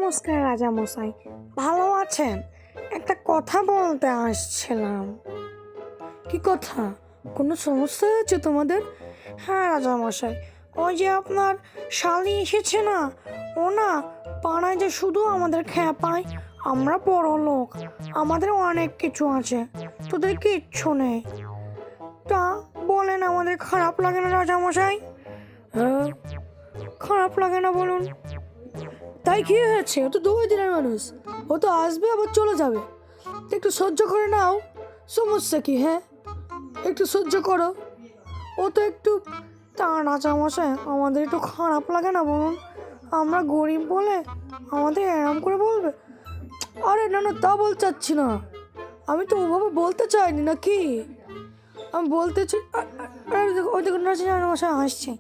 নমস্কার রাজামশাই, ভালো আছেন? একটা কথা বলতে আসছিলাম। কি কথা? কোনো সমস্যা হয়েছে তোমাদের? হ্যাঁ রাজামশাই, ওই যে আপনার শালি এসেছে না, ও না পাড়ায় যে শুধু আমাদের খেপায়। আমরা বড় লোক, আমাদের অনেক কিছু আছে, তোদের কিচ্ছু নেই। তা বলেন, আমাদের খারাপ লাগে না রাজামশাই? হ্যাঁ, খারাপ লাগে না বলুন। তাই কি হয়েছে? ও তো 2 দিনের মানুষ, ও তো আসবে আবার চলে যাবে। একটু সহ্য করে নাও, সমস্যা কি? হ্যাঁ, একটু সহ্য করো। ও তো একটু তা রাজামশাই, আমাদের একটু খারাপ লাগে না বলুন? আমরা গরিব বলে আমাদের এরম করে বলবে? আরে না না, তা বলতে চাচ্ছি না, আমি তো ওভাবে বলতে চাইনি নাকি। আমি বলতে চাই ওই দেখুন রাজামশাই আসছে।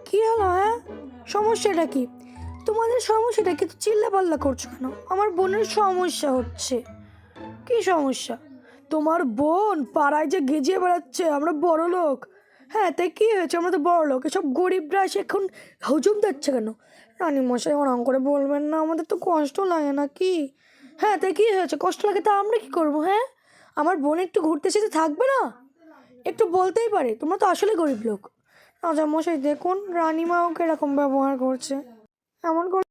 কি হলো? হ্যাঁ, সমস্যাটা কি? তোমাদের সমস্যাটা কি? চিল্লা পাল্লা করছো কেন? আমার বোনের সমস্যা হচ্ছে। কি সমস্যা? তোমার বোন পাড়ায় যে গেজিয়ে বেড়াচ্ছে আমরা বড় লোক। হ্যাঁ, তাই কি হয়েছে? আমরা তো বড় লোক, এসব গরিবরা এসে এখন হুজুম দিচ্ছে কেন? রানী মশাই ওরম করে বলবেন না, আমাদের তো কষ্ট লাগে না কি? হ্যাঁ, তাই কি হয়েছে? কষ্ট লাগে তা আমরা কি করবো? হ্যাঁ, আমার বোন একটু ঘুরতে এসেছে, থাকবে না? একটু বলতেই পারে, তোমরা তো আসলে গরিব লোক। রাজা মশাই দেখুন রানীমা ওকে এরকম ব্যবহার করছে, এমন করে